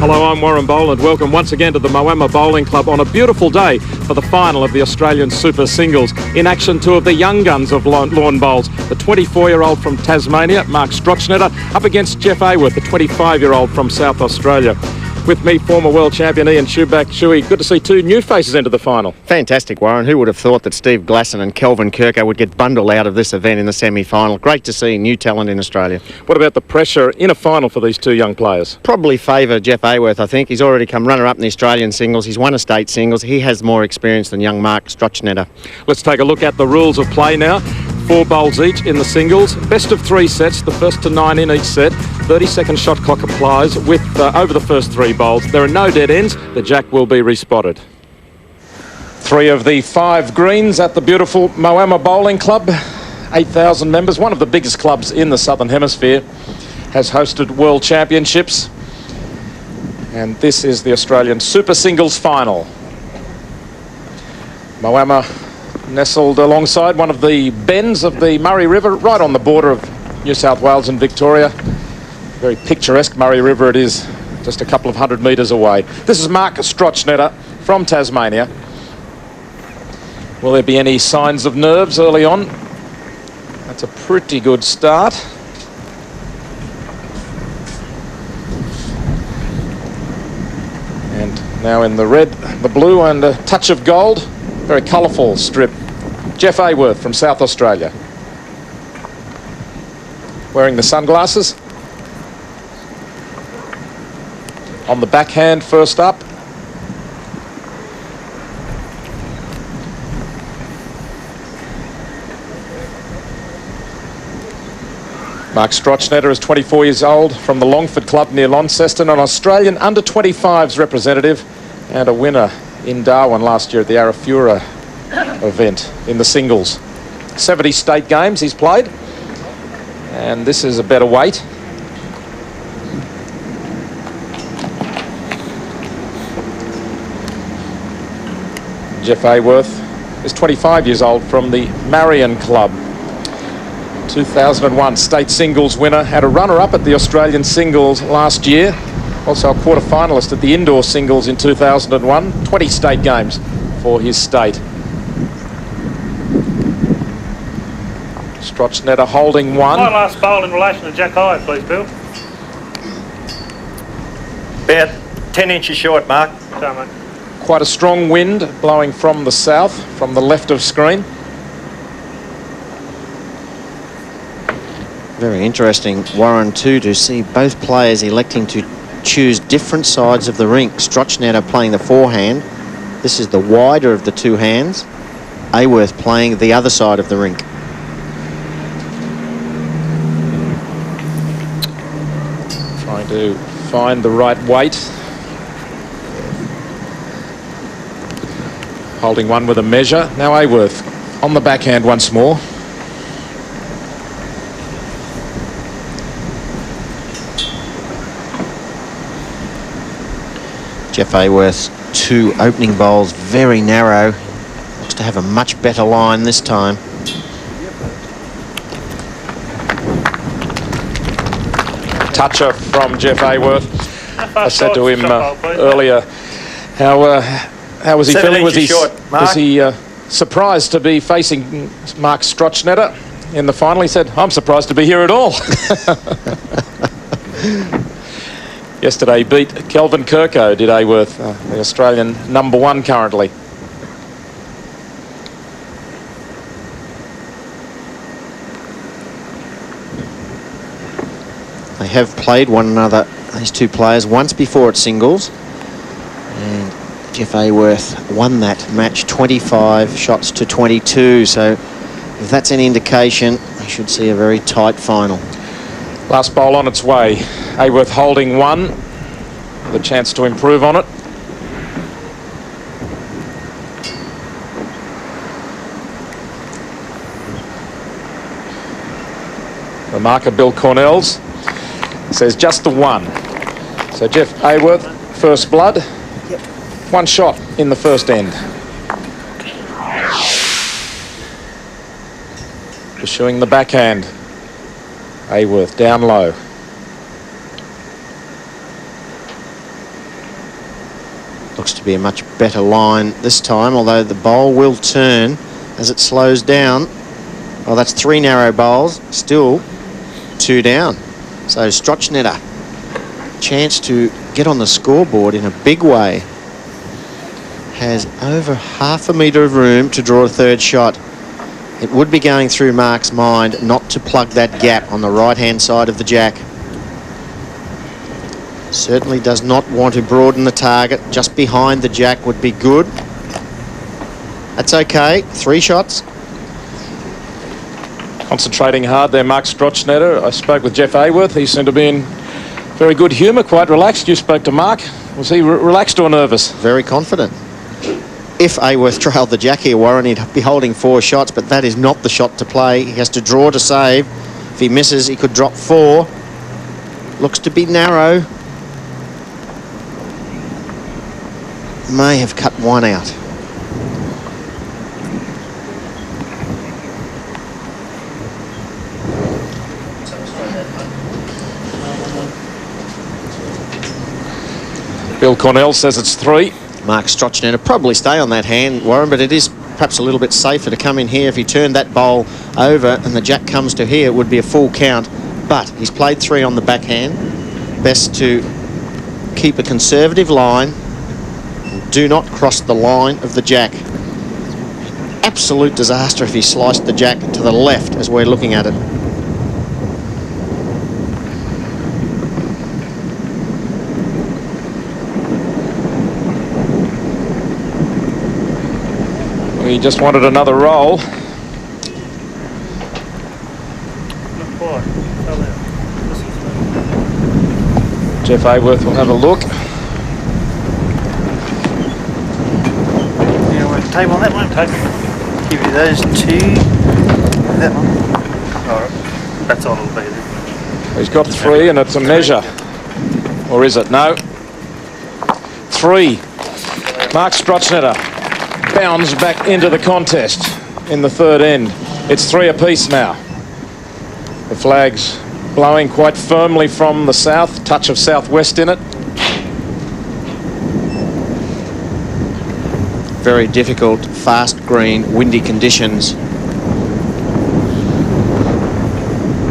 Hello, I'm Warren Boland. Welcome once again to the Moama Bowling Club on a beautiful day for the final of the Australian Super Singles. In action, two of the young guns of lawn bowls. The 24-year-old from Tasmania, Mark Strochnetter, up against Jeff Aworth, the 25-year-old from South Australia. With me, former world champion Ian Schuback. Shuey, good to see two new faces into the final. Fantastic, Warren. Who would have thought that Steve Glasson and Kelvin Kirko would get bundled out of this event in the semi-final? Great to see new talent in Australia. What about the pressure in a final for these two young players? Probably favour Jeff Aworth, I think. He's already come runner-up in the Australian singles. He's won a state singles. He has more experience than young Mark Strochnetter. Let's take a look at the rules of play now. 4 bowls each in the singles. Best of 3 sets, the first to 9 in each set. 30-second shot clock applies with over the first 3 bowls. There are no dead ends. The jack will be respotted. 3 of the 5 greens at the beautiful Moama Bowling Club. 8,000 members, one of the biggest clubs in the Southern Hemisphere. Has hosted World Championships. And this is the Australian Super Singles final. Moama nestled alongside one of the bends of the Murray River, right on the border of New South Wales and Victoria. Very picturesque Murray River it is, just a couple of 100 metres away. This is Mark Strochnetter from Tasmania. Will there be any signs of nerves early on? That's a pretty good start. And now in the red, the blue and a touch of gold. Very colourful strip. Jeff Aworth from South Australia. Wearing the sunglasses. On the backhand first up. Mark Strochnetter is 24 years old from the Longford Club near Launceston, an Australian under-25s representative and a winner in Darwin last year at the Arafura event in the singles. 70 state games he's played, and this is a better weight. Jeff Aworth is 25 years old from the Marion Club. 2001 state singles winner, had a runner-up at the Australian singles last year. Also a quarter-finalist at the indoor singles in 2001. 20 state games for his state. Strochnetter holding one. My last bowl in relation to Jack High, please, Bill. About 10 inches short, Mark. Sorry, mate. Quite a strong wind blowing from the south, from the left of screen. Very interesting, Warren, too, to see both players electing to choose different sides of the rink. Strochnetter playing the forehand. This is the wider of the two hands. Aworth playing the other side of the rink. Trying to find the right weight. Holding one with a measure. Now Aworth on the backhand once more. Jeff Aworth's 2 opening bowls very narrow. Looks to have a much better line this time. Toucher from Jeff Aworth. I said to him earlier, how was he feeling? Was he surprised to be facing Mark Strochnetter in the final? He said, I'm surprised to be here at all. Yesterday he beat Kelvin Kirko, did Aworth, the Australian #1 currently. They have played one another, these two players, once before at singles. And Jeff Aworth won that match 25 shots to 22. So if that's any indication, we should see a very tight final. Last bowl on its way. Aworth holding one, with a chance to improve on it. The marker, Bill Cornell's, says just the one. So Jeff Aworth, first blood. Yep. 1 shot in the first end. Pursuing the backhand. Aworth down low. looks to be a much better line this time, although the bowl will turn as it slows down. Well, that's 3 narrow bowls, still 2 down. So Strochnetter, chance to get on the scoreboard in a big way. Has over half a metre of room to draw a third shot. It would be going through Mark's mind not to plug that gap on the right-hand side of the jack. Certainly does not want to broaden the target. Just behind the jack would be good. That's okay. 3 shots. Concentrating hard there, Mark Strochnetter. I spoke with Jeff Aworth. He seemed to be in very good humour, quite relaxed. You spoke to Mark. Was he relaxed or nervous? Very confident. If Aworth trailed the jack here, Warren, he'd be holding 4 shots, but that is not the shot to play. He has to draw to save. If he misses, he could drop 4. Looks to be narrow. May have cut 1 out. Bill Cornell says it's 3. Mark Strochnetter probably stay on that hand, Warren, but it is perhaps a little bit safer to come in here. If he turned that bowl over and the jack comes to here, it would be a full count. But he's played 3 on the backhand. Best to keep a conservative line. Do not cross the line of the jack. Absolute disaster if he sliced the jack to the left as we're looking at it. He just wanted another roll. Not quite. Fell out. Jeff Aworth will have a look. You want to table on that one? Take it. Give you those 2. That one. Alright. That's all it'll be then. He's got 3 and it's a measure. Or is it? No. 3. Mark Strochnetter bounds back into the contest in the third end. It's 3 apiece now. The flag's blowing quite firmly from the south, touch of southwest in it. Very difficult, fast green, windy conditions.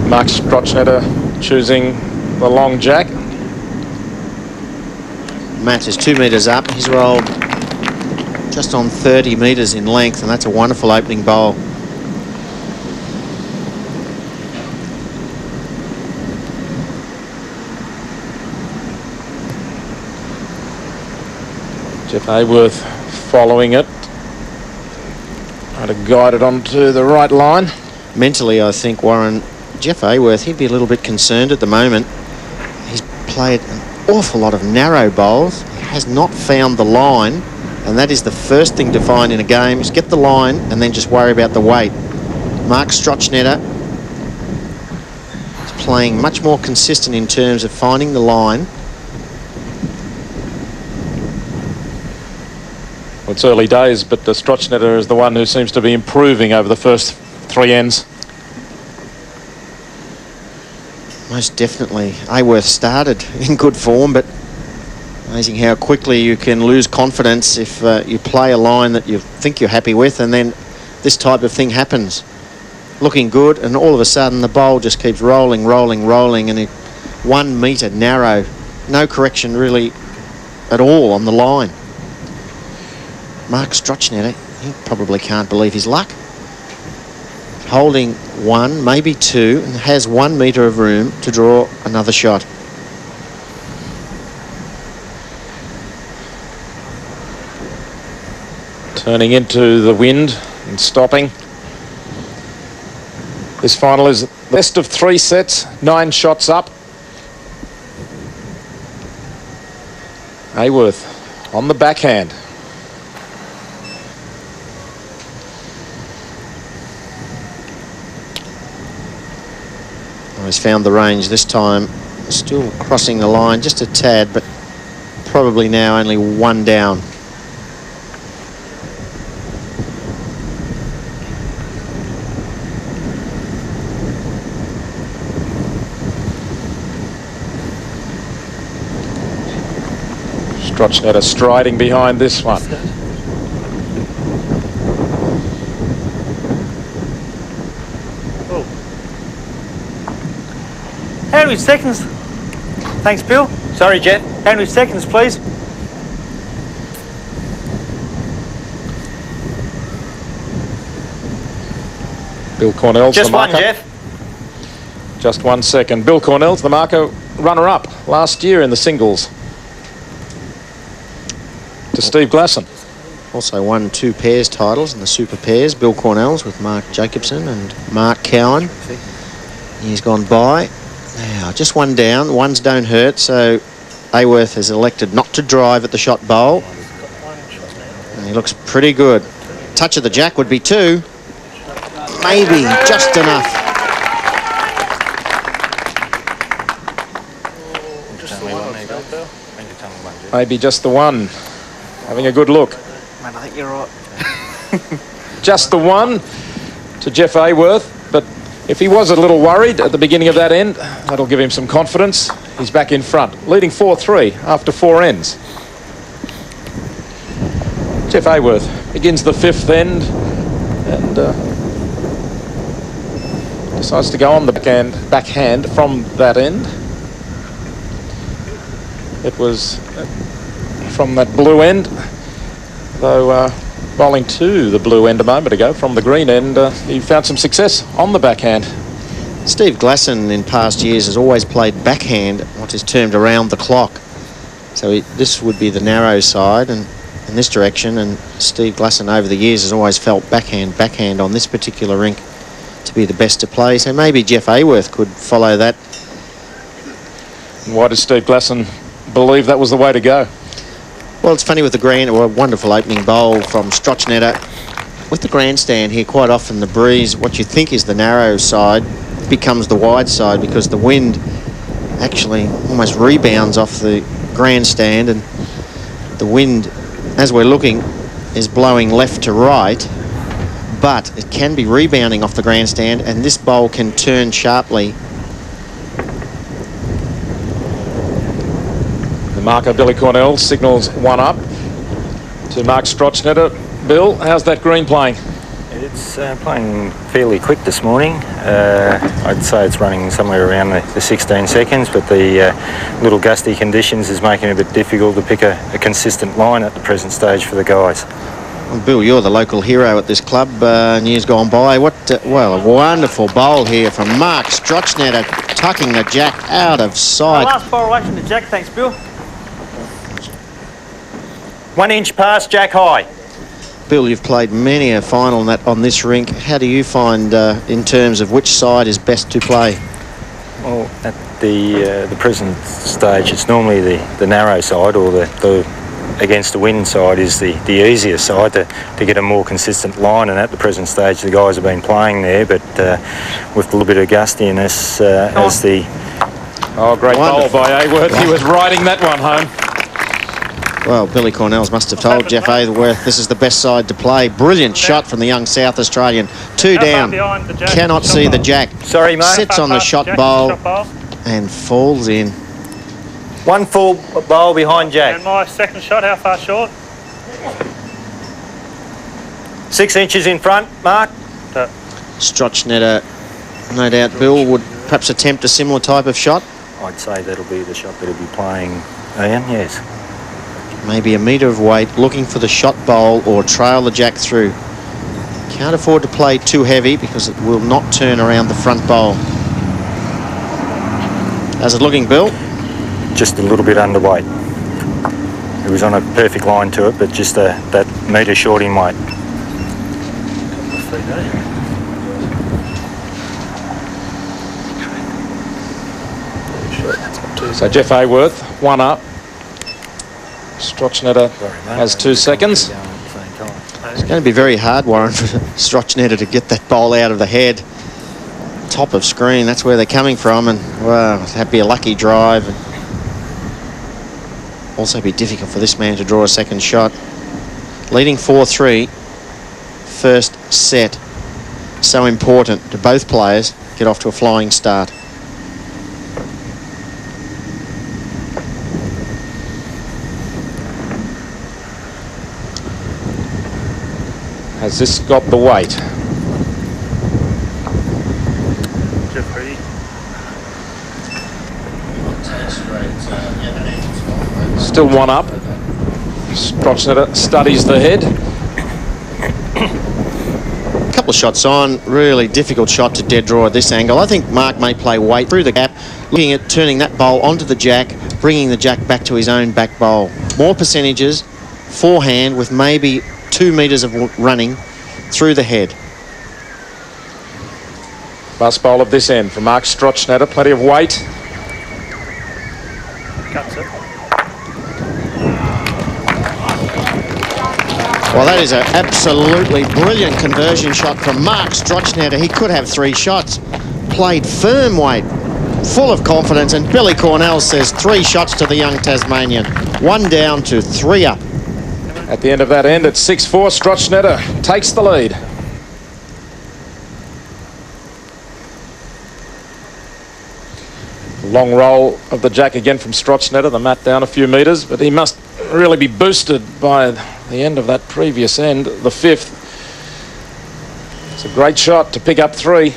Mark Strochnetter choosing the long jack. Matt is 2 metres up. He's rolled just on 30 metres in length, and that's a wonderful opening bowl. Jeff Aworth following it. Trying to guide it onto the right line. Mentally, I think, Warren, Jeff Aworth, he'd be a little bit concerned at the moment. He's played an awful lot of narrow bowls. He has not found the line, and that is the first thing to find in a game, is get the line and then just worry about the weight. Mark Strochnetter is playing much more consistent in terms of finding the line. Well, it's early days, but the Strochnetter is the one who seems to be improving over the first 3 ends. Most definitely. Aworth started in good form, but amazing how quickly you can lose confidence if you play a line that you think you're happy with, and then this type of thing happens. Looking good, and all of a sudden the bowl just keeps rolling, and it 1 metre narrow. No correction really at all on the line. Mark Strochnetter, he probably can't believe his luck. Holding 1, maybe 2, and has 1 metre of room to draw another shot. Turning into the wind and stopping. This final is the best of 3 sets, 9 shots up. Aworth on the backhand. He's found the range this time. Still crossing the line just a tad, but probably now only 1 down. Strochnetter striding behind this one. How many seconds? Thanks, Bill. Sorry, Jeff. How many seconds, please? Bill Cornell's Just the one, marker. Jeff. Just 1 second. Bill Cornell's the marker, runner-up last year in the singles. To Steve Glasson. Also won 2 pairs titles in the super pairs. Bill Cornell's with Mark Jacobson and Mark Cowan. He's gone by. Now, just one down. Ones don't hurt, so Aworth has elected not to drive at the shot bowl. And he looks pretty good. Touch of the jack would be 2. Maybe just enough. Maybe just the one. Having a good look. Man, I think you're right. Just the one to Jeff Aworth. But if he was a little worried at the beginning of that end, that'll give him some confidence. He's back in front, leading 4-3 after 4 ends. Jeff Aworth begins the 5th end and decides to go on the backhand from that end. It was from that blue end, though bowling to the blue end a moment ago from the green end, he found some success on the backhand. Steve Glasson in past years has always played backhand, what is termed around the clock. So this would be the narrow side and in this direction, and Steve Glasson over the years has always felt backhand on this particular rink to be the best to play. So maybe Jeff Aworth could follow that. And why does Steve Glasson believe that was the way to go? Well, it's funny with the a wonderful opening bowl from Strochnetter. With the grandstand here, quite often the breeze, what you think is the narrow side, becomes the wide side because the wind actually almost rebounds off the grandstand, and the wind, as we're looking, is blowing left to right, but it can be rebounding off the grandstand, and this bowl can turn sharply. The marker, Billy Cornell, signals 1 up to Mark Strochnetter. Bill, how's that green playing? It's playing fairly quick this morning. I'd say it's running somewhere around the 16 seconds, but the little gusty conditions is making it a bit difficult to pick a consistent line at the present stage for the guys. Well, Bill, you're the local hero at this club in years gone by. Well, a wonderful bowl here from Mark Strochnetter, tucking the jack out of sight. Last bowl away from the jack, thanks, Bill. 1 inch past jack high. Bill, you've played many a final on this rink. How do you find in terms of which side is best to play? Well, at the present stage, it's normally the narrow side, or the against the wind side is the easier side to get a more consistent line, and at the present stage the guys have been playing there, but with a little bit of gustiness as the... Oh, great bowl by Aworth. He was riding that one home. Well, Billy Cornells must have told Jeff Aworth this is the best side to play. Brilliant shot from the young South Australian. 2 down. Cannot see the jack. Sorry, mate. Sits on the shot bowl and falls in. 1 full bowl behind jack. And my second shot, how far short? 6 inches in front, Mark. Strochnetter, no doubt, Bill, would perhaps attempt a similar type of shot. I'd say that'll be the shot that he'll be playing, Ian, yes. Maybe a metre of weight, looking for the shot bowl or trail the jack through. Can't afford to play too heavy because it will not turn around the front bowl. How's it looking, Bill? Just a little bit underweight. It was on a perfect line to it, but just that metre short in weight. So Jeff Aworth, 1 up. Strochnetter has 2 seconds. It's going to be very hard, Warren, for Strochnetter to get that bowl out of the head. Top of screen, that's where they're coming from, and well, that'd be a lucky drive. Also be difficult for this man to draw a second shot. Leading 4-3, first set. So important to both players get off to a flying start. Has this got the weight? Jeffrey. Still one up. Strochnetter studies the head. A couple of shots on, really difficult shot to dead draw at this angle. I think Mark may play weight through the gap, looking at turning that bowl onto the jack, bringing the jack back to his own back bowl. More percentages, forehand with maybe 2 metres of running through the head. Last bowl of this end for Mark Strochnetter. Plenty of weight. Cuts it. Well, that is an absolutely brilliant conversion shot from Mark Strochnetter. He could have 3 shots. Played firm weight, full of confidence, and Billy Cornell says 3 shots to the young Tasmanian. 1 down to 3 up. At the end of that end, at 6-4, Strochnetter takes the lead. Long roll of the jack again from Strochnetter, the mat down a few metres, but he must really be boosted by the end of that previous end, the 5th. It's a great shot to pick up 3.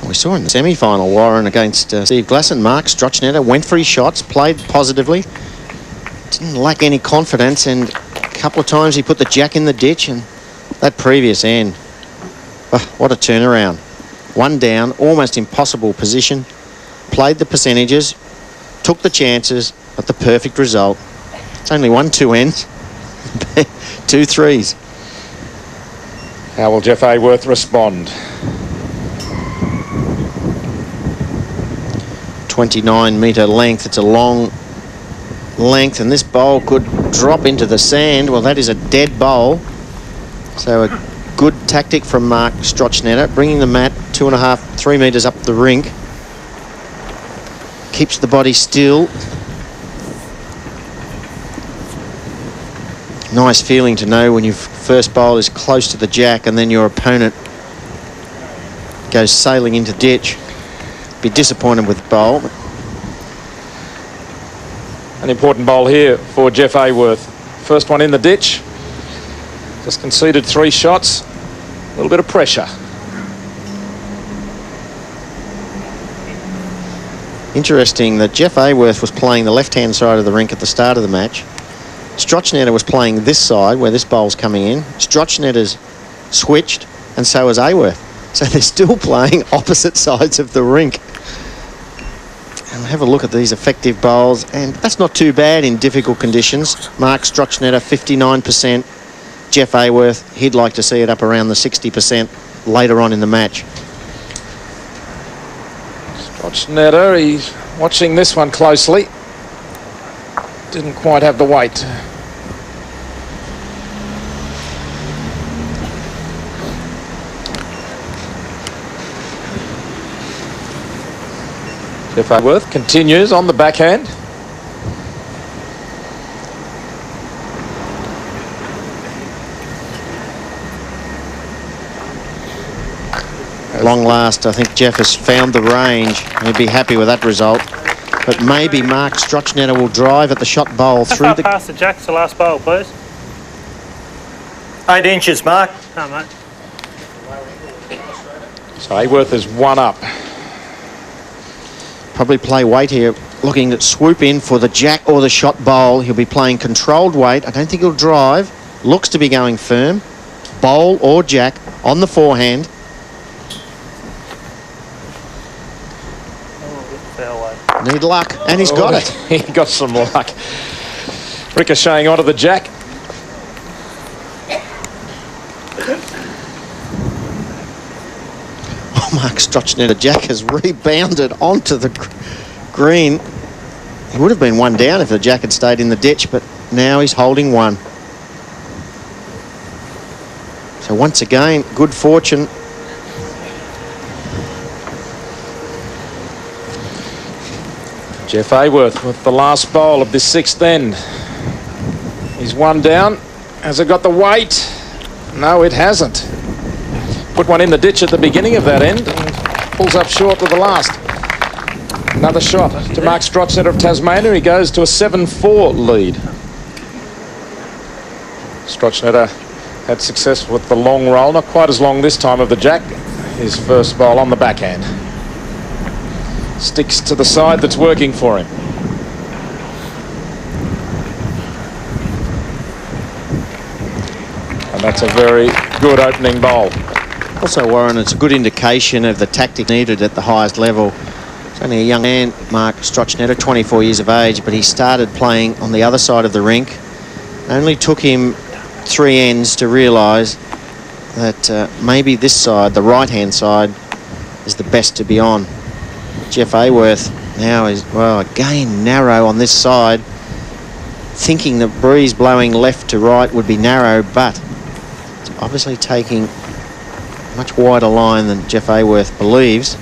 We saw in the semi-final, Warren against Steve Glasson. Mark Strochnetter went for his shots, played positively, didn't lack any confidence, and a couple of times he put the jack in the ditch, and that previous end, what a turnaround. 1 down, almost impossible position, played the percentages, took the chances, but the perfect result. It's only 1 2 ends, 2 3s. How will Jeff Aworth respond? 29-metre length. It's a long length, and this bowl could drop into the sand. Well, that is a dead bowl. So a good tactic from Mark Strochnetter, bringing the mat 2.5, 3 metres up the rink. Keeps the body still. Nice feeling to know when your first bowl is close to the jack and then your opponent goes sailing into ditch. Be disappointed with the bowl. An important bowl here for Jeff Aworth. First one in the ditch. Just conceded 3 shots. A little bit of pressure. Interesting that Jeff Aworth was playing the left-hand side of the rink at the start of the match. Strochnetter was playing this side where this bowl's coming in. Strochnetter's switched, and so is Aworth. So they're still playing opposite sides of the rink. And have a look at these effective bowls, and that's not too bad in difficult conditions. Mark Strochnetter, 59%. Jeff Aworth, he'd like to see it up around the 60% later on in the match. Strochnetter, he's watching this one closely. Didn't quite have the weight. Jeff Aworth continues on the backhand. Long last, I think Jeff has found the range. He'd be happy with that result. But maybe Mark Strochnetter will drive at the shot bowl How through far the... past the jack's the last bowl, please? 8 inches, Mark. No, mate. So Aworth is 1 up. Probably play weight here, looking to swoop in for the jack or the shot bowl. He'll be playing controlled weight. I don't think he'll drive. Looks to be going firm. Bowl or jack on the forehand. Need luck, and he's got it. He got some luck. Ricocheting onto the jack. Oh, Mark Strochnetter, jack has rebounded onto the green. He would have been 1 down if the jack had stayed in the ditch, but now he's holding 1. So once again, good fortune. Jeff Aworth with the last bowl of this 6th end. He's 1 down. Has it got the weight? No, it hasn't. Put one in the ditch at the beginning of that end and pulls up short with the last. Another shot to Mark Strochnetter of Tasmania. He goes to a 7-4 lead. Strochnetter had success with the long roll, not quite as long this time of the jack. His first bowl on the backhand. Sticks to the side that's working for him. And that's a very good opening bowl. Also, Warren, it's a good indication of the tactic needed at the highest level. He's only a young man, Mark Strochnetter, 24 years of age, but he started playing on the other side of the rink. It only took him 3 ends to realise that maybe this side, the right-hand side, is the best to be on. Jeff Aworth now is, well, again, narrow on this side, thinking the breeze blowing left to right would be narrow, but it's obviously taking a much wider line than Jeff Aworth believes.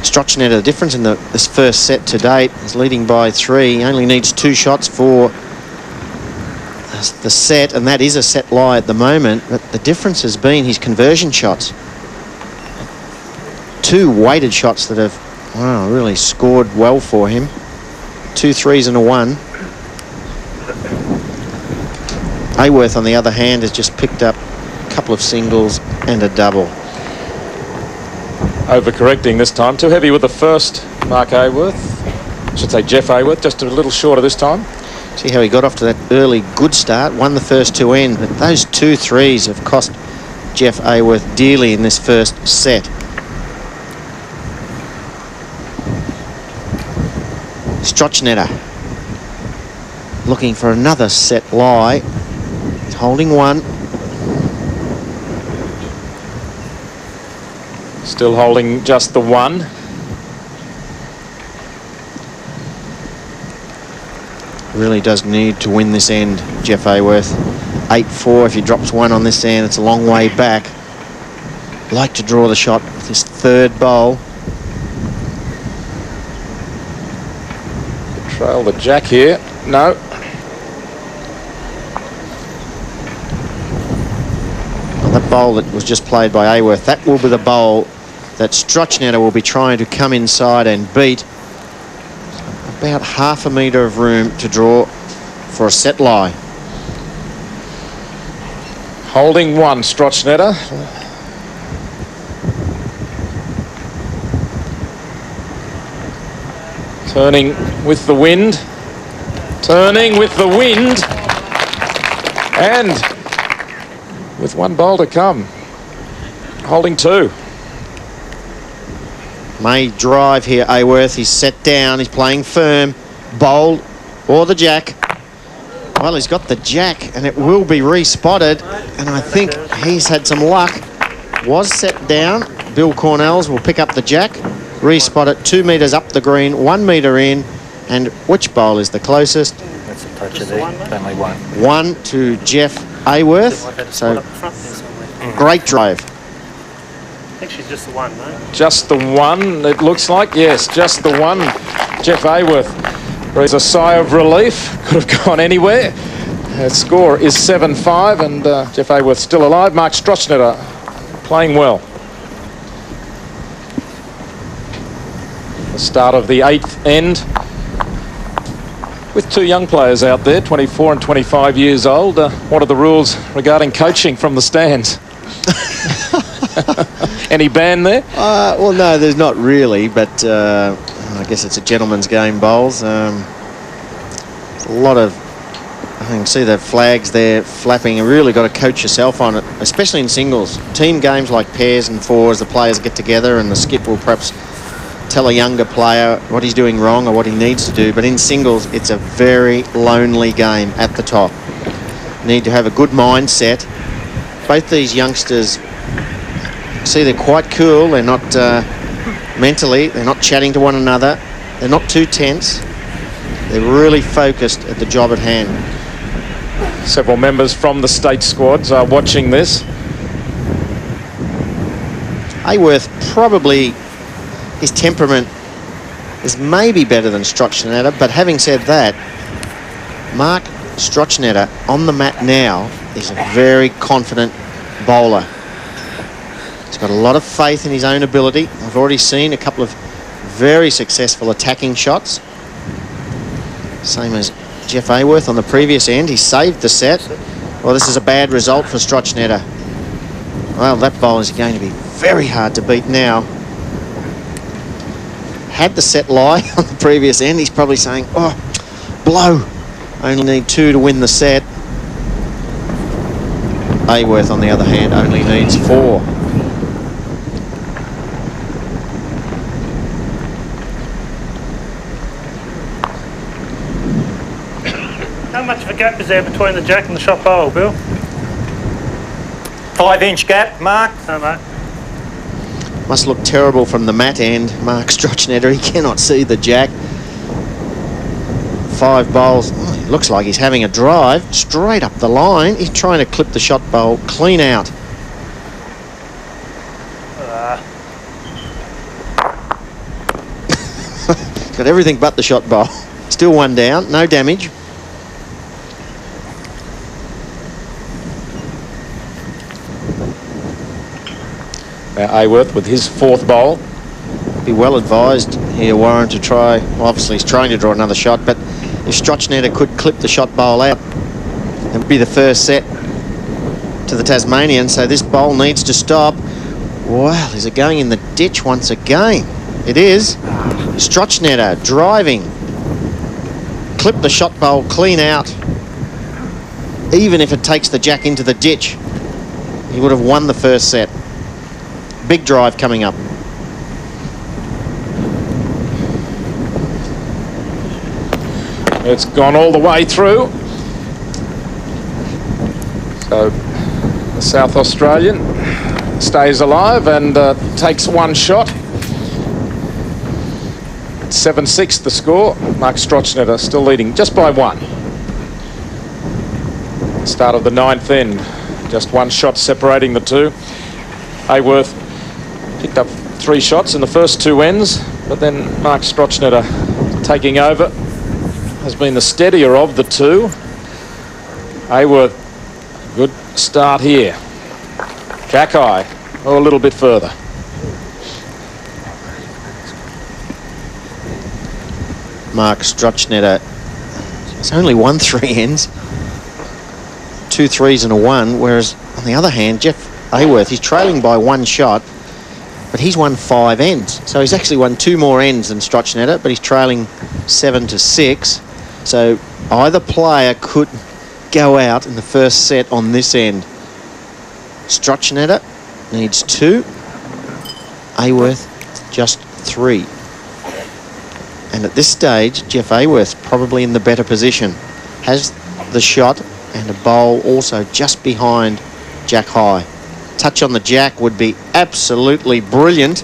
Strochnetter, the difference in this first set to date is leading by 3. He only needs 2 shots for the set, and that is a set lie at the moment, but the difference has been his conversion shots. 2 weighted shots that have, wow, really scored well for him. 2 threes and a 1. Aworth, on the other hand, has just picked up a couple of singles and a double. Overcorrecting this time. Too heavy with the first, Mark Aworth. I should say Jeff Aworth, just a little shorter this time. See how he got off to that early good start, won the first 2 ends, but those 2 threes have cost Jeff Aworth dearly in this first set. Strochnetter looking for another set lie. He's holding 1. Still holding just the 1. Really does need to win this end, Jeff Aworth. 8-4. If he drops 1 on this end, it's a long way back. Like to draw the shot with his 3rd bowl. Trail the jack here. No. Well, that bowl that was just played by Aworth, that will be the bowl that Strochnetter will be trying to come inside and beat. About half a metre of room to draw for a set lie. Holding 1, Strochnetter. Turning with the wind. Turning with the wind. And with 1 bowl to come. Holding 2. May drive here, Aworth. He's set down. He's playing firm. Bowl or the jack. Well, he's got the jack, and it will be respotted. And I think he's had some luck. Was set down. Bill Cornells will pick up the jack. Respot it 2 metres up the green, 1 metre in. And which bowl is the closest? That's a touch of there. Only 1. 1 to Jeff Aworth. So great drive. I think she's just the 1, no? Just the 1, it looks like. Yes, just the 1. Jeff Aworth. There's a sigh of relief. Could have gone anywhere. Score is 7-5, and Jeff Aworth still alive. Mark Strochnetter playing well. The start of the 8th end, with 2 young players out there, 24 and 25 years old. What are the rules regarding coaching from the stands? Any ban there? Well, no, there's not really, but I guess it's a gentleman's game, bowls. A lot of, I can see the flags there flapping. You really got to coach yourself on it, especially in singles. Team games like pairs and fours, the players get together and the skip will perhaps tell a younger player what he's doing wrong or what he needs to do. But in singles, it's a very lonely game at the top. You need to have a good mindset. Both these youngsters, see, they're quite cool. They're not mentally, they're not chatting to one another. They're not too tense. They're really focused at the job at hand. Several members from the state squads are watching this. Aworth, probably his temperament is maybe better than Strochnetter, but having said that, Mark Strochnetter on the mat now is a very confident bowler. He's got a lot of faith in his own ability. I've already seen a couple of very successful attacking shots. Same as Jeff Aworth on the previous end. He saved the set. Well, this is a bad result for Strochnetter. Well, that bowl is going to be very hard to beat now. Had the set lie on the previous end, he's probably saying, oh, blow. Only need 2 to win the set. Aworth, on the other hand, only needs 4. How much of a gap is there between the jack and the shot bowl, Bill? 5-inch gap, Mark. No, mate. Must look terrible from the mat end, Mark Strochnetter. He cannot see the jack. 5 bowls. Oh, it looks like he's having a drive straight up the line. He's trying to clip the shot bowl clean out. He's got everything but the shot bowl. Still 1 down, no damage. Now Aworth with his 4th bowl. Be well advised here, Warren, to try. Obviously, he's trying to draw another shot, but if Strochnetter could clip the shot bowl out, it would be the first set to the Tasmanian. So this bowl needs to stop. Wow, is it going in the ditch once again? It is. Strochnetter driving. Clip the shot bowl clean out. Even if it takes the jack into the ditch, he would have won the first set. Big drive coming up. It's gone all the way through. So the South Australian stays alive and takes 1 shot. 7-6 the score. Mark Strochnetter still leading just by 1. Start of the 9th end. Just 1 shot separating the two. Aworth picked up 3 shots in the first 2 ends, but then Mark Strochnetter taking over has been the steadier of the two. Aworth, good start here. Jack high, a little bit further. Mark Strochnetter has only won 3 ends. 2 3s and a 1, whereas on the other hand, Jeff Aworth, he's trailing by 1 shot, but he's won 5 ends. So he's actually won 2 more ends than Strochnetter, but he's trailing 7-6. So either player could go out in the first set on this end. Strochnetter needs 2. Aworth just 3. And at this stage, Jeff Aworth probably in the better position. Has the shot and a bowl also just behind Jack high. Touch on the jack would be absolutely brilliant.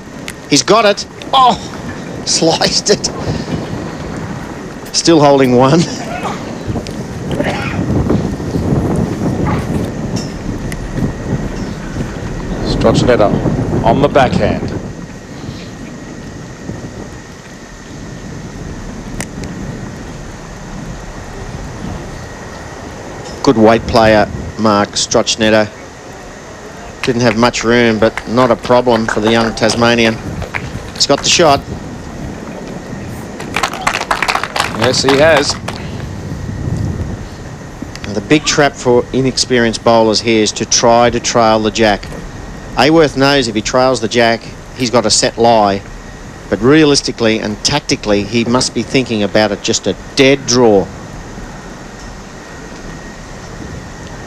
He's got it. Oh, sliced it. Still holding 1. Strochnetter on the backhand. Good weight player, Mark Strochnetter. Didn't have much room, but not a problem for the young Tasmanian. He's got the shot. Yes, he has. Now, the big trap for inexperienced bowlers here is to try to trail the jack. Aworth knows if he trails the jack, he's got a set lie. But realistically and tactically, he must be thinking about it just a dead draw.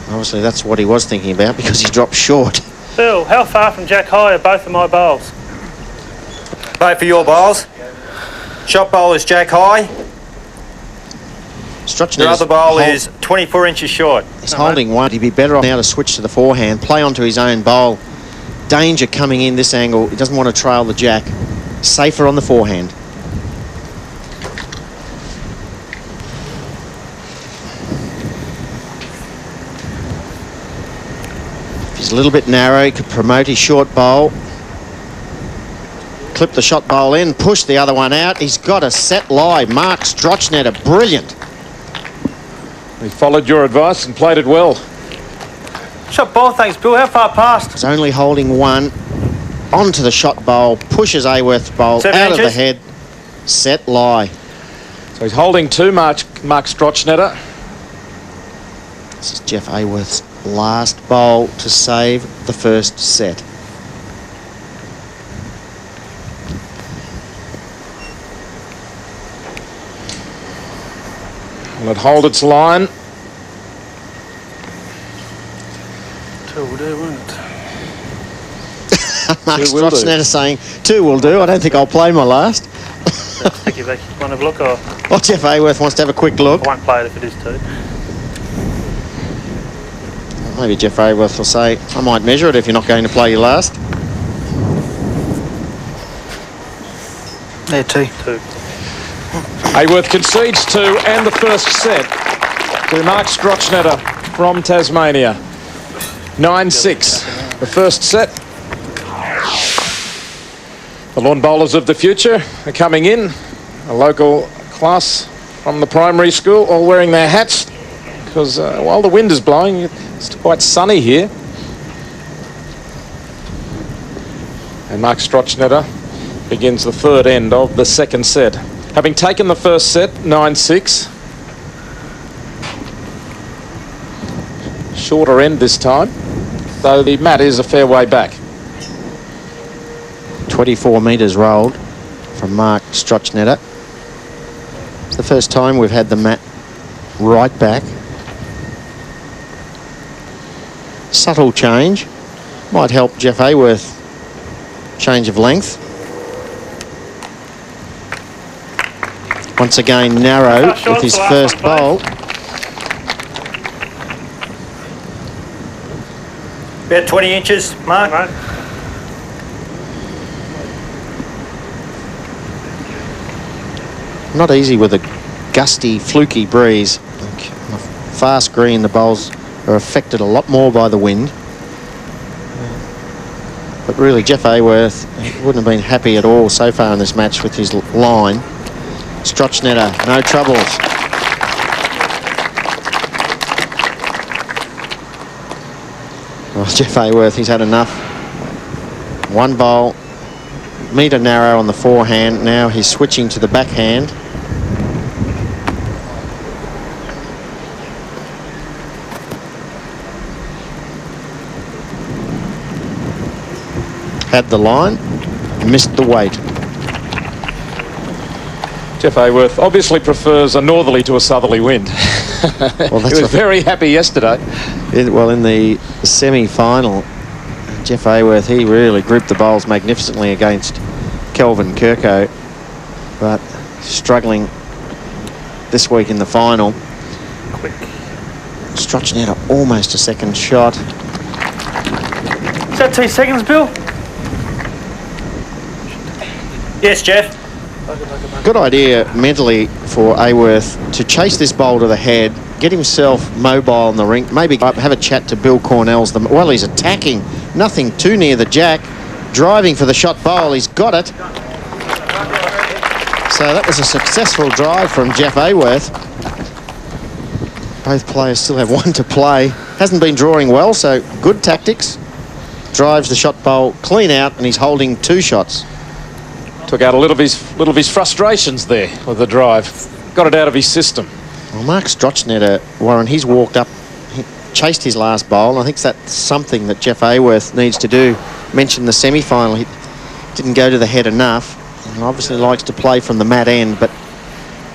Obviously, that's what he was thinking about because he dropped short. Bill, how far from Jack high are both of my bowls? Both for your bowls. Shot bowl is Jack high. Your other bowl is 24 inches short. He's holding 1. He'd be better off now to switch to the forehand, play onto his own bowl. Danger coming in this angle. He doesn't want to trail the jack. Safer on the forehand. If he's a little bit narrow, he could promote his short bowl. Clip the shot bowl in, push the other one out. He's got a set lie. Mark Strochnetter, brilliant. He followed your advice and played it well. Shot bowl, thanks, Bill. How far past? He's only holding 1 onto the shot bowl, pushes Aworth's bowl 7 out inches. of the head. set, lie. So he's holding two, Mark Strochnetter. This is Jeff Aworth's last bowl to save the first set. Will it hold its line? Two will do, won't it? Mark Two will do. Strochnetter saying, 2 will do. I don't think I'll play my last. Stick you back. Want to have a look, or Well, Jeff Aworth wants to have a quick look. I won't play it if it is two. Maybe Jeff Aworth will say, I might measure it if you're not going to play your last. Yeah, 2. Two. Aworth concedes 2 and the first set to Mark Strochnetter from Tasmania. 9-6. The first set. The lawn bowlers of the future are coming in. A local class from the primary school, all wearing their hats because while the wind is blowing, it's quite sunny here. And Mark Strochnetter begins the third end of the second set. Having taken the first set, 9-6. Shorter end this time, though the mat is a fair way back. 24 metres rolled from Mark Strochnetter. It's the first time we've had the mat right back. Subtle change. Might help Jeff Aworth. Change of length. Once again narrow with his first bowl. About 20 inches, Mark. Right. Not easy with a gusty, fluky breeze. On a fast green, the bowls are affected a lot more by the wind. But really, Jeff Aworth wouldn't have been happy at all so far in this match with his line. Strochnetter, no troubles. Well, Jeff Aworth, he's had enough. One bowl, metre narrow on the forehand. Now he's switching to the backhand. Had the line, missed the weight. Jeff Aworth obviously prefers a northerly to a southerly wind. Well, he was very happy yesterday. In the semi-final, Jeff Aworth, he really grouped the bowls magnificently against Kelvin Kirko, but struggling this week in the final. Quick. Strochnetter almost a second shot. Is that 2 seconds, Bill? Yes, Jeff. Good idea mentally for Aworth to chase this bowl to the head, get himself mobile in the ring, maybe have a chat to Bill Cornell's. Well, he's attacking, nothing too near the jack, driving for the shot bowl. He's got it. So that was a successful drive from Jeff Aworth. Both players still have one to play. Hasn't been drawing well, so good tactics. Drives the shot bowl clean out, and he's holding 2 shots. Took out a little of his frustrations there with the drive. Got it out of his system. Well, Mark Strochnetter, Warren, he's walked up, he chased his last bowl, and I think that's something that Jeff Aworth needs to do. Mentioned the semi-final, he didn't go to the head enough, and obviously likes to play from the mat end, but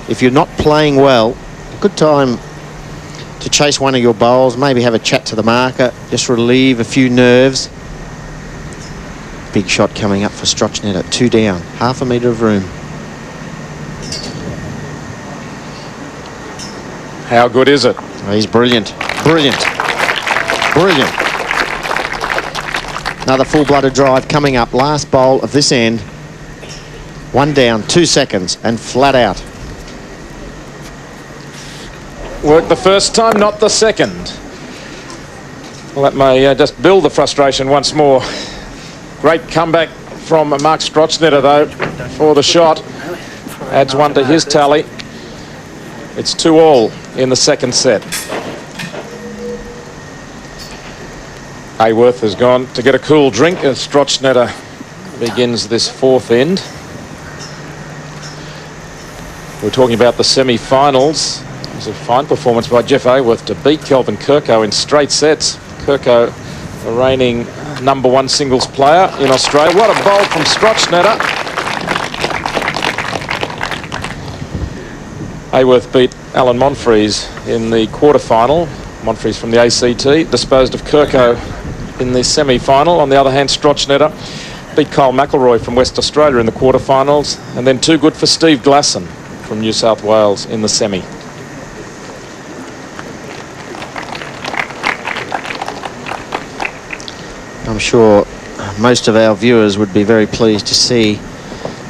if you're not playing well, a good time to chase one of your bowls, maybe have a chat to the marker, just relieve a few nerves. Big shot coming up for Strochnetter, 2 down, half a metre of room. How good is it? Oh, he's brilliant, brilliant, brilliant. Another full-blooded drive coming up, last bowl of this end. 1 down, 2 seconds, and flat out. Worked the first time, not the second. Well, that may just build the frustration once more. Great comeback from Mark Strochnetter, though, for the shot. Adds 1 to his tally. It's 2-all in the second set. Aworth has gone to get a cool drink as Strochnetter begins this 4th end. We're talking about the semi-finals. It was a fine performance by Jeff Aworth to beat Kelvin Kirko in straight sets. Kirko, the reigning #1 singles player in Australia. What a bowl from Strochnetter. Aworth beat Alan Monfries in the quarterfinal. Monfries from the ACT disposed of Kirko in the semi-final. On the other hand, Strochnetter beat Kyle McElroy from West Australia in the quarterfinals, and then too good for Steve Glasson from New South Wales in the semi. I'm sure most of our viewers would be very pleased to see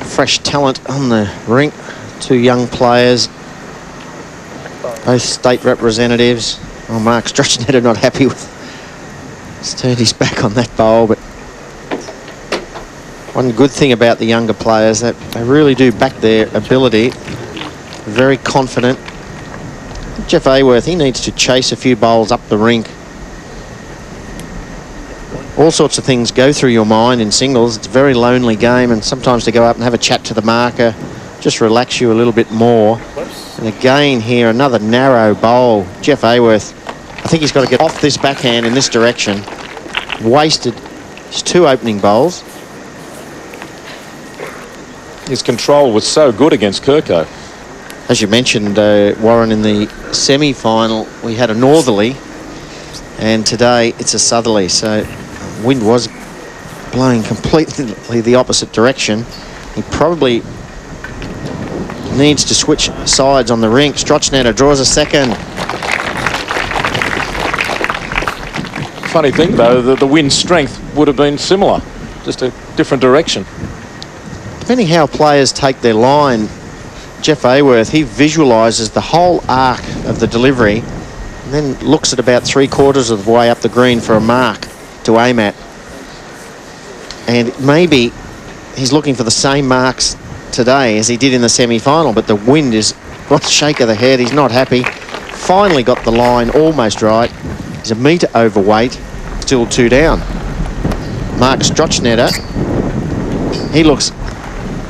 fresh talent on the rink. Two young players, both state representatives. Oh, Mark Strochnetter not happy with. He's turned his back on that bowl, but one good thing about the younger players that they really do back their ability. Very confident. Jeff Aworth, he needs to chase a few bowls up the rink. All sorts of things go through your mind in singles. It's a very lonely game, and sometimes to go up and have a chat to the marker, just relax you a little bit more. And again here, another narrow bowl. Jeff Aworth, I think he's got to get off this backhand in this direction. Wasted his 2 opening bowls. His control was so good against Kirko. As you mentioned, Warren, in the semi-final, we had a northerly, and today it's a southerly. So wind was blowing completely the opposite direction. He probably needs to switch sides on the rink. Strochnetter draws a second. Funny thing, though, the wind strength would have been similar, just a different direction. Depending how players take their line, Jeff Aworth, he visualises the whole arc of the delivery and then looks at about 3/4 of the way up the green for a mark to aim at. And maybe he's looking for the same marks today as he did in the semi-final, but the wind is got a shake of the head. He's not happy. Finally got the line almost right. He's a metre overweight, still 2 down. Mark Strochnetter, he looks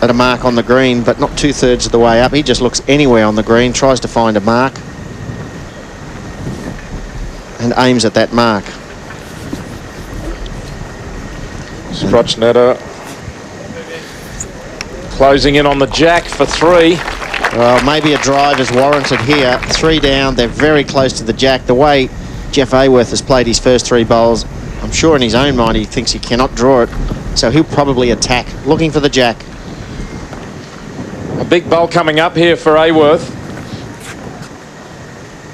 at a mark on the green, but not 2/3 of the way up. He just looks anywhere on the green, tries to find a mark, and aims at that mark. Strochnetter closing in on the jack for 3. Well, maybe a drive is warranted here. 3 down, they're very close to the jack. The way Jeff Aworth has played his first 3 bowls, I'm sure in his own mind he thinks he cannot draw it, so he'll probably attack, looking for the jack. A big bowl coming up here for Aworth.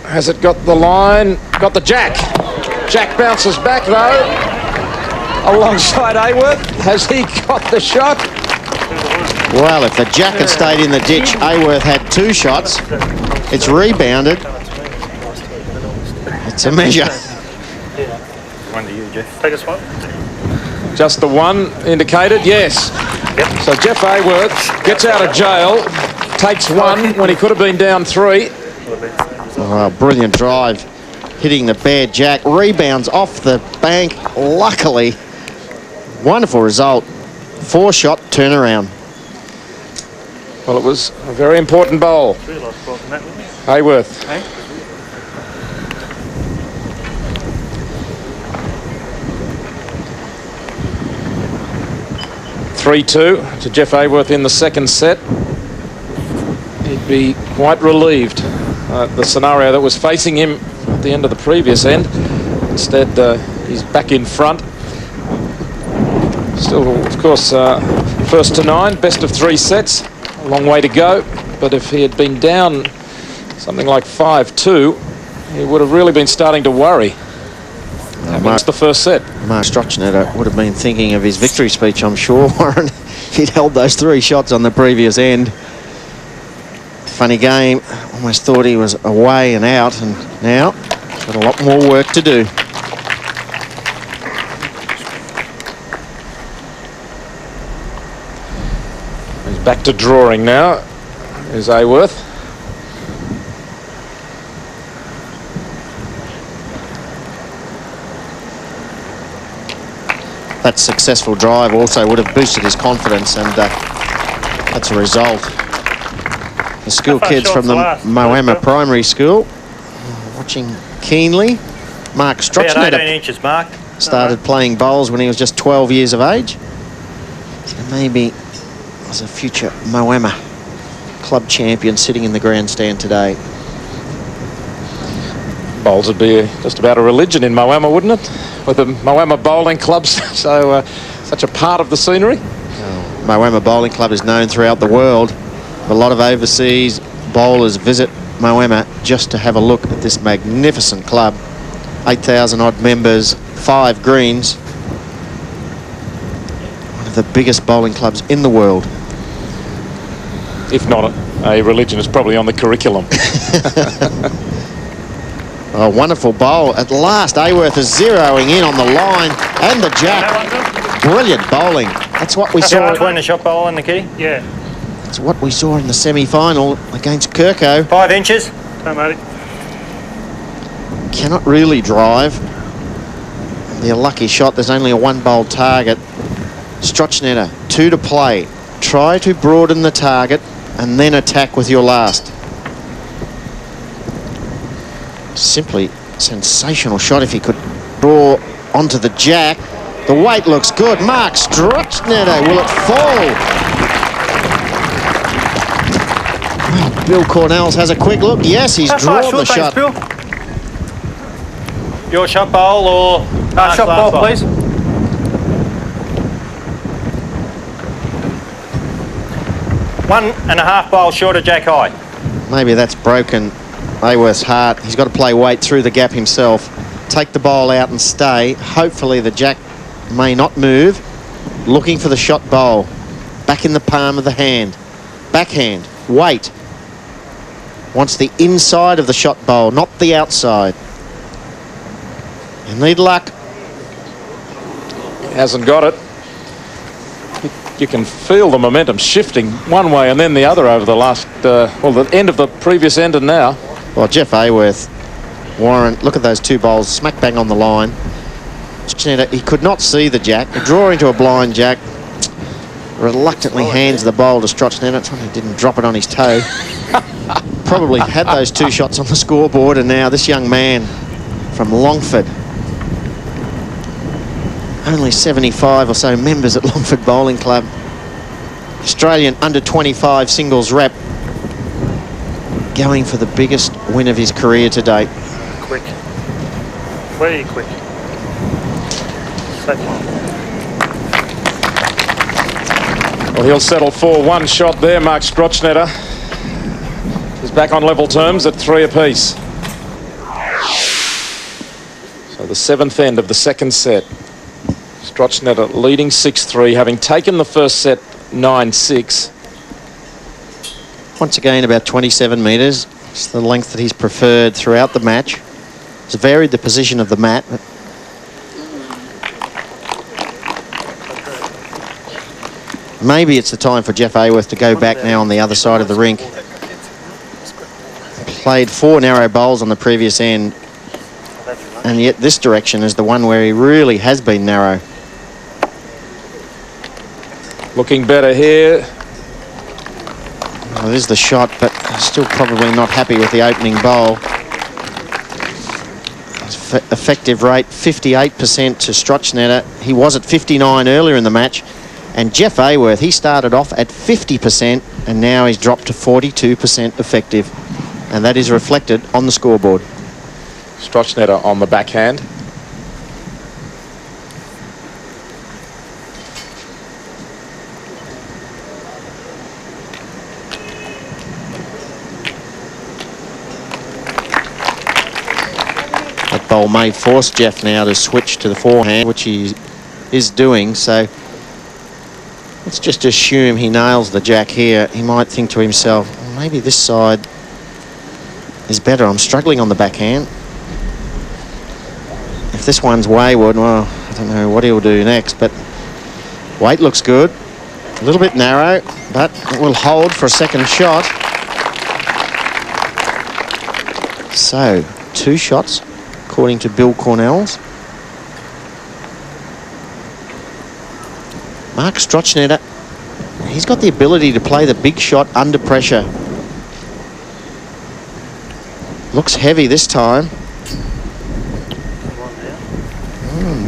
Has it got the line? Got the jack. Jack bounces back, though, alongside Aworth. Has he got the shot? Well, if the jack had stayed in the ditch, Aworth had 2 shots. It's rebounded. It's a measure. One to you, Jeff. Take us one. Just the one indicated, yes. Yep. So Jeff Aworth gets out of jail, takes 1 when he could have been down 3. Oh, brilliant drive, hitting the bare jack, rebounds off the bank. Luckily, wonderful result. 4-shot turnaround. Well, it was a very important bowl. Aworth. Hey? 3-2 to Jeff Aworth in the second set. He'd be quite relieved. The scenario that was facing him at the end of the previous end. Instead, he's back in front. Still, of course, first to 9, best of 3 sets. A long way to go. But if he had been down something like 5-2, he would have really been starting to worry. That's the first set. Mark Strochnetter would have been thinking of his victory speech, I'm sure, Warren. He'd held those 3 shots on the previous end. Funny game. Almost thought he was away and out, and now got a lot more work to do. He's back to drawing now. There's Aworth. That successful drive also would have boosted his confidence, and that's a result. The school How far kids short's from the the last? Moama Primary School watching keenly. Mark About 18 Strochnetter inches, Mark. started playing bowls when he was just 12 years of age. So maybe as a future Moama club champion sitting in the grandstand today. Bowls would be just about a religion in Moama, wouldn't it? With the Moama bowling clubs, so such a part of the scenery. Moama Bowling Club is known throughout the world. A lot of overseas bowlers visit Moama just to have a look at this magnificent club. 8,000 odd members, 5 greens. One of the biggest bowling clubs in the world. If not a religion, it's probably on the curriculum. A wonderful bowl. At last, Aworth is zeroing in on the line and the jack. Brilliant bowling. That's what we saw. Between the shot bowl and the key. Yeah. That's what we saw in the semi-final against Kirko. 5 inches. Don't matter. Cannot really drive. Their lucky shot. There's only a 1-bowl target. Strochnetter, 2 to play. Try to broaden the target and then attack with your last. Simply sensational shot if he could draw onto the jack. The weight looks good. Mark Strochnetter, will it fall? Well, Bill Cornells has a quick look. Yes, he's drawn the shot. Bill. Your shot bowl or Shot ball, please. 1.5 bowls short of jack high. Maybe that's broken Aworth's heart. He's got to play weight through the gap himself. Take the bowl out and stay. Hopefully the jack may not move. Looking for the shot bowl. Back in the palm of the hand. Backhand. Weight. Wants the inside of the shot bowl, not the outside. You need luck. Hasn't got it. You can feel the momentum shifting one way and then the other over the last, well, the end of the previous end and now. Well, Jeff Aworth, Warren, look at those 2 bowls, smack bang on the line. He could not see the jack. A draw into a blind jack. Reluctantly hands the bowl to Strochnetter. He didn't drop it on his toe. Probably had those 2 shots on the scoreboard, and now this young man from Longford. Only 75 or so members at Longford Bowling Club. Australian under-25 singles rep. Going for the biggest win of his career to date. Quick. Way quick. Well, he'll settle for 1 shot there, Mark Strochnetter. He's back on level terms at 3 apiece. So the 7th end of the 2nd set. Strochnetter leading 6-3, having taken the first set 9-6. Once again, about 27 metres. It's the length that he's preferred throughout the match. It's varied the position of the mat. But maybe it's the time for Jeff Aworth to go back now on the other side of the rink. Played 4 narrow bowls on the previous end. And yet this direction is the one where he really has been narrow. Looking better here. Well, it is the shot, but still probably not happy with the opening bowl. Effective rate 58% to Strochnetter. He was at 59 earlier in the match. And Jeff Aworth, he started off at 50% and now he's dropped to 42% effective. And that is reflected on the scoreboard. Strochnetter on the backhand. That bowl may force Jeff now to switch to the forehand, which he is doing. So let's just assume he nails the jack here. He might think to himself, well, maybe this side is better. I'm struggling on the backhand. If this one's wayward, well, I don't know what he'll do next, but weight looks good. A little bit narrow, but it will hold for a second shot. So, 2 shots, according to Bill Cornells. Mark Strochnetter, he's got the ability to play the big shot under pressure. Looks heavy this time.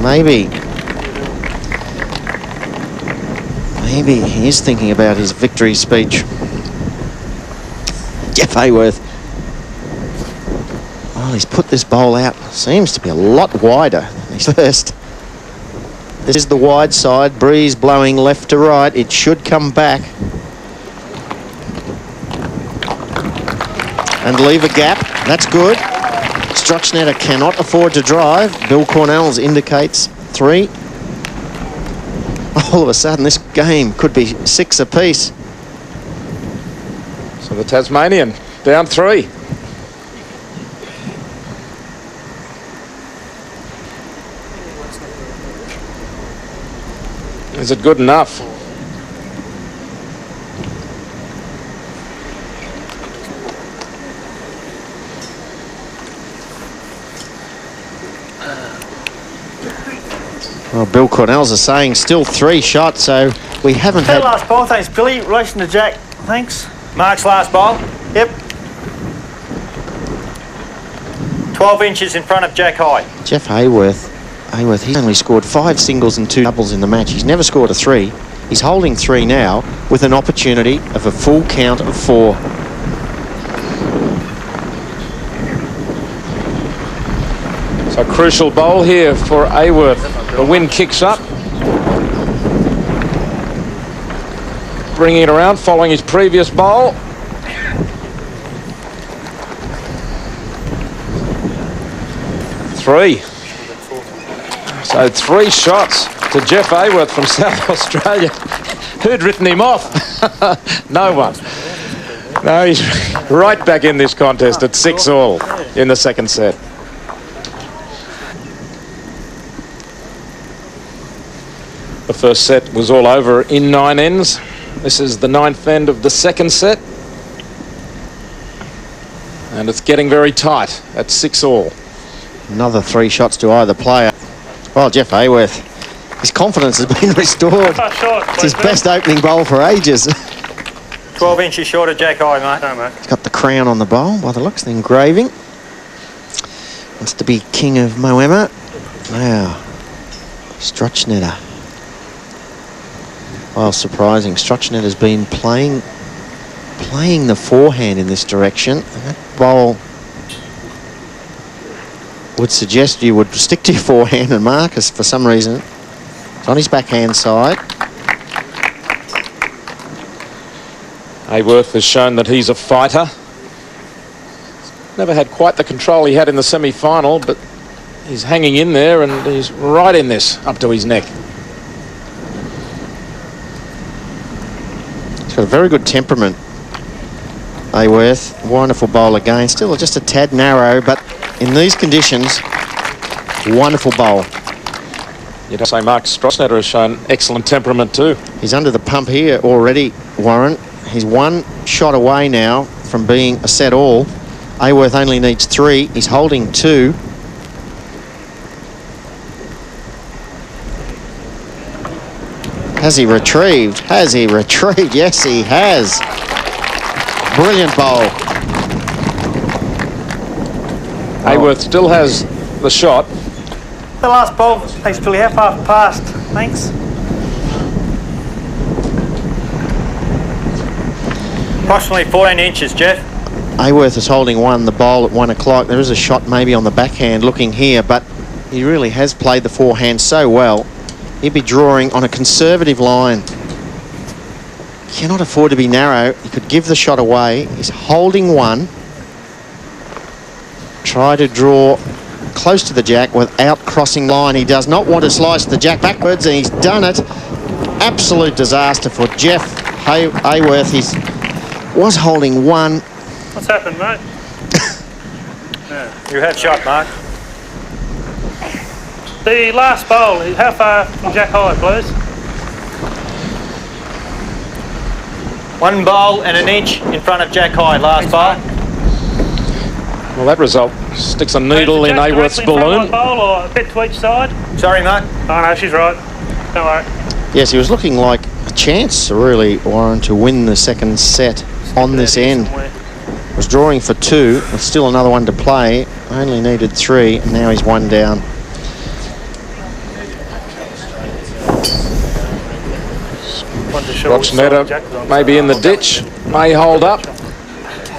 Maybe. Maybe he is thinking about his victory speech. Jeff Aworth. Well, he's put this bowl out. Seems to be a lot wider than his first. This is the wide side. Breeze blowing left to right. It should come back. And leave a gap. That's good. Strochnetter cannot afford to drive. Bill Cornell's indicates 3. All of a sudden, this game could be 6 apiece. So the Tasmanian down 3. Is it good enough? Well, Bill Cornell's are saying still 3 shots, so we haven't That had... last ball, thanks, Billy. In relation to Jack, thanks. Mark's last ball. Yep. 12 inches in front of Jack High. Jeff Aworth, he's only scored 5 singles and 2 doubles in the match. He's never scored a 3. He's holding 3 now with an opportunity of a full count of 4. So a crucial bowl here for Aworth. The wind kicks up. Bringing it around, following his previous bowl. Three. So 3 shots to Jeff Aworth from South Australia. Who'd written him off? No one. No, he's right back in this contest at 6-all in the second set. The first set was all over in 9 ends. This is the 9th end of the second set. And it's getting very tight at 6-all. Another 3 shots to either player. Well, Jeff Aworth, his confidence has been restored. It's his best opening bowl for ages. 12 inches short of Jack High, mate. No, mate. He's got the crown on the bowl by the looks of the engraving. Wants to be king of Moama. Wow. Strochnetter. Well, surprising. Strochnetter has been playing the forehand in this direction. And that bowl would suggest you would stick to your forehand and Marcus for some reason. It's on his backhand side. Aworth has shown that he's a fighter. Never had quite the control he had in the semi-final, but he's hanging in there and he's right in this up to his neck. He's got a very good temperament, Aworth. Wonderful bowl again. Still just a tad narrow, but in these conditions, wonderful bowl. You'd say Mark Strochnetter has shown excellent temperament too. He's under the pump here already, Warren. He's 1 shot away now from being a set all. Aworth only needs 3. He's holding 2. Has he retrieved? Has he retrieved? Yes, he has. Brilliant bowl. Aworth still has the shot. The last ball, thanks, Billy. How far past? Thanks. Approximately 14 inches, Jeff. Aworth is holding 1, the bowl at 1 o'clock. There is a shot maybe on the backhand looking here, but he really has played the forehand so well. He'd be drawing on a conservative line. Cannot afford to be narrow. He could give the shot away. He's holding 1. Try to draw close to the jack without crossing line. He does not want to slice the jack backwards, and he's done it. Absolute disaster for Jeff Aworth. He was holding 1. What's happened, mate? You had shot, Mark. The last bowl, how far from Jack High, please? 1 bowl and 1 inch in front of Jack High. Last bowl. Well, that result sticks a needle in Aworth's balloon. Bowl or a bit to each side? Sorry, mate. Oh, no, she's right. Don't worry. Yes, he was looking like a chance, really, Warren, to win the second set on this end. Was drawing for 2, with still another one to play. Only needed 3, and now he's 1 down. Strochnetter maybe in the ditch, may hold up.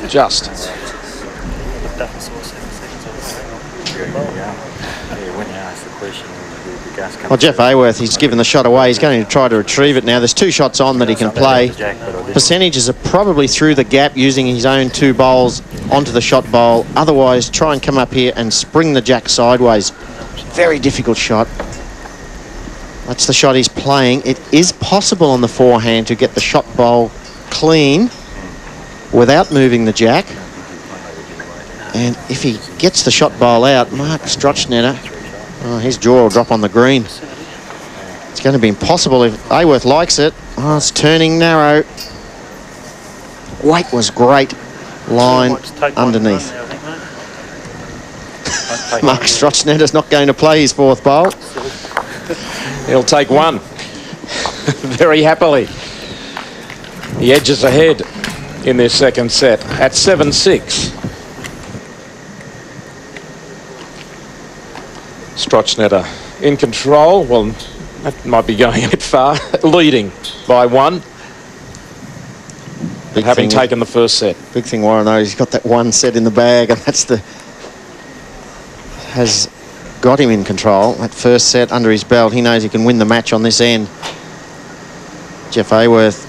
Just. Well, Jeff Aworth, he's given the shot away. He's going to try to retrieve it now. There's 2 shots on that he can play. Percentages are probably through the gap using his own 2 bowls onto the shot bowl. Otherwise, try and come up here and spring the jack sideways. Very difficult shot. That's the shot he's playing. It is possible on the forehand to get the shot bowl clean without moving the jack. And if he gets the shot bowl out, Mark Strochnetter, his jaw will drop on the green. It's going to be impossible if Aworth likes it. Oh, it's turning narrow. Weight was great. Line underneath. Mark Strochner's not going to play his 4th bowl. He'll take 1 very happily. He edges ahead in their 2nd set at 7-6. Strochnetter in control. Well, that might be going a bit far. Leading by 1. Having taken the 1st set. Big thing, Warren, though, he's got that 1 set in the bag, and that's has got him in control. That 1st set under his belt, he knows he can win the match on this end. Jeff Aworth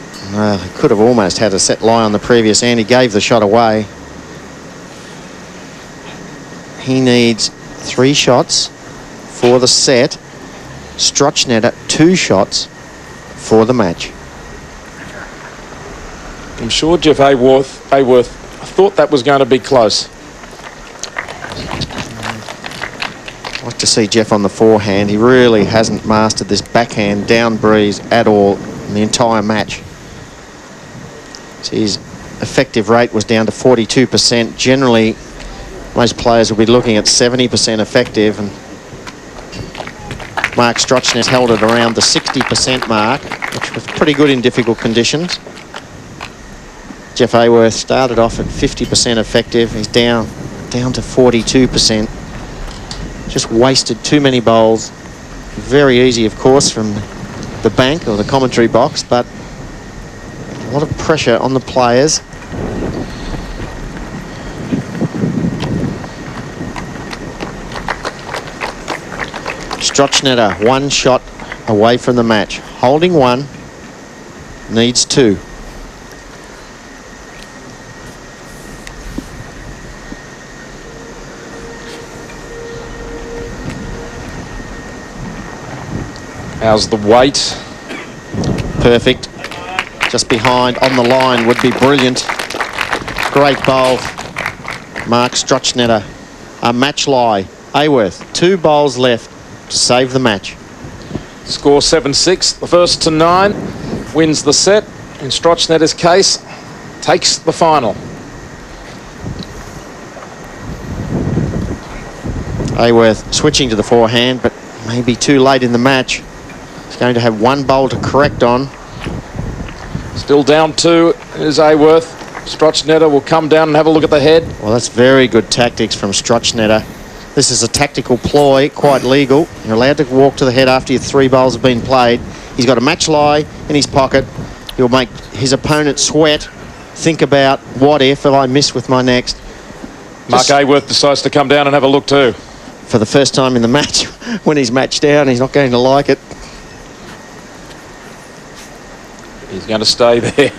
could have almost had a set lie on the previous end. He gave the shot away. He needs 3 shots for the set. Strochnetter 2 shots for the match. I'm sure Jeff Aworth thought that was going to be close. I'd like to see Jeff on the forehand. He really hasn't mastered this backhand down breeze at all in the entire match. So his effective rate was down to 42%. Generally, most players will be looking at 70% effective, and Mark Strochnetter held it around the 60% mark, which was pretty good in difficult conditions. Jeff Aworth started off at 50% effective. He's down to 42%. Just wasted too many bowls. Very easy, of course, from the bank or the commentary box, but a lot of pressure on the players. Strochnetter 1 shot away from the match. Holding 1, needs 2. How's the weight? Perfect. Just behind on the line would be brilliant. Great bowl. Mark Strochnetter. A match lie. Aworth, 2 bowls left to save the match. Score 7-6. The first to 9 wins the set. In Strochnetter's case, takes the final. Aworth switching to the forehand, but maybe too late in the match. He's going to have 1 bowl to correct on. Still down 2 is Aworth. Strochnetter will come down and have a look at the head. Well, that's very good tactics from Strochnetter. This is a tactical ploy, quite legal. You're allowed to walk to the head after your 3 bowls have been played. He's got a match lie in his pocket. He'll make his opponent sweat. Think about, what if I miss with my next? Mark Aworth decides to come down and have a look too. For the first time in the match, when he's matched down, he's not going to like it. He's going to stay there.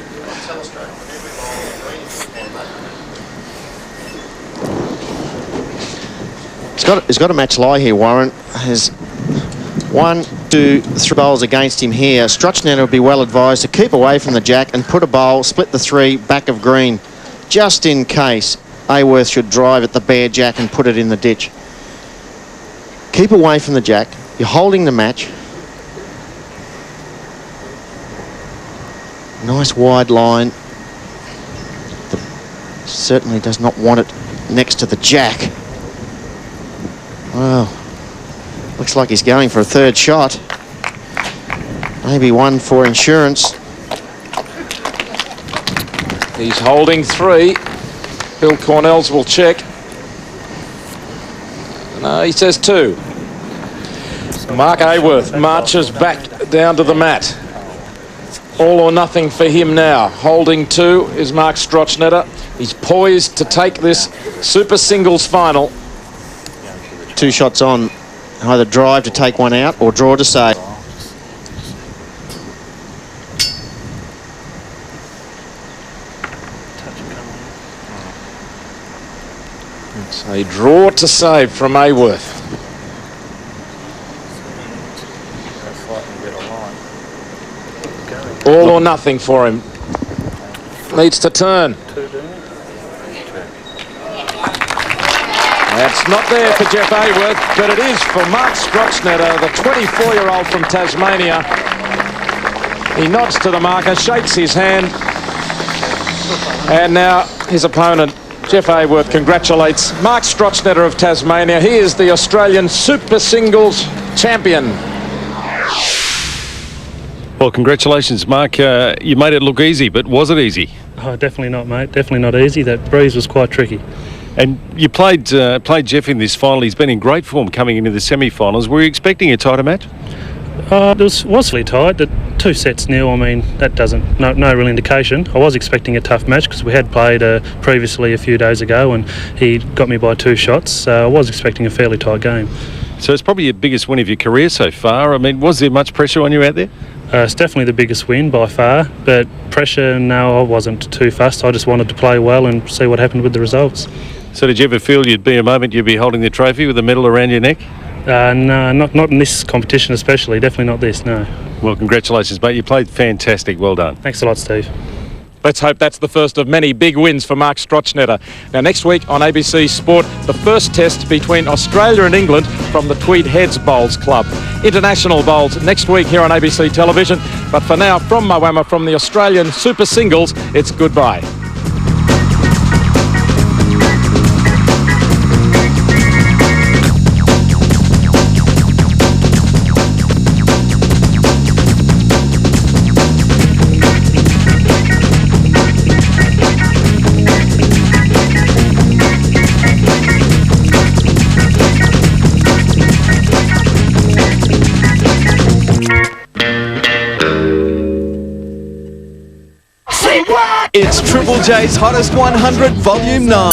He's got a match lie here, Warren. Has 1, 2, 3 bowls against him here. Strochnetter would be well advised to keep away from the jack and put a bowl, split the 3, back of green, just in case Aworth should drive at the bare jack and put it in the ditch. Keep away from the jack. You're holding the match. Nice wide line. Certainly does not want it next to the jack. Well, looks like he's going for a 3rd shot. Maybe 1 for insurance. He's holding 3. Bill Cornells will check. No, he says 2. Mark Aworth marches back down to the mat. All or nothing for him now. Holding 2 is Mark Strochnetter. He's poised to take this super singles final. 2 shots on. Either drive to take one out or draw to save. It's a draw to save from Aworth. All or nothing for him. Needs to turn. That's not there for Jeff Aworth, but it is for Mark Strochnetter, the 24-year-old from Tasmania. He nods to the marker, shakes his hand, and now his opponent, Jeff Aworth, congratulates Mark Strochnetter of Tasmania. He is the Australian Super Singles champion. Well, congratulations, Mark. You made it look easy, but was it easy? Oh, definitely not, mate. Definitely not easy. That breeze was quite tricky. And you played Jeff in this final. He's been in great form coming into the semi-finals. Were you expecting a tighter match? It was really tight. The 2 sets nil, I mean, that doesn't, no real indication. I was expecting a tough match because we had played previously a few days ago and he got me by 2 shots. So I was expecting a fairly tight game. So it's probably your biggest win of your career so far. I mean, was there much pressure on you out there? It's definitely the biggest win by far, but pressure, no, I wasn't too fussed. I just wanted to play well and see what happened with the results. So did you ever feel you'd be a moment you'd be holding the trophy with a medal around your neck? No, not in this competition especially. Definitely not this, no. Well, congratulations, mate. You played fantastic. Well done. Thanks a lot, Steve. Let's hope that's the first of many big wins for Mark Strochnetter. Now, next week on ABC Sport, the first test between Australia and England from the Tweed Heads Bowls Club. International bowls next week here on ABC Television. But for now, from Moama, from the Australian Super Singles, it's goodbye. It's Triple J's Hottest 100 Volume 9.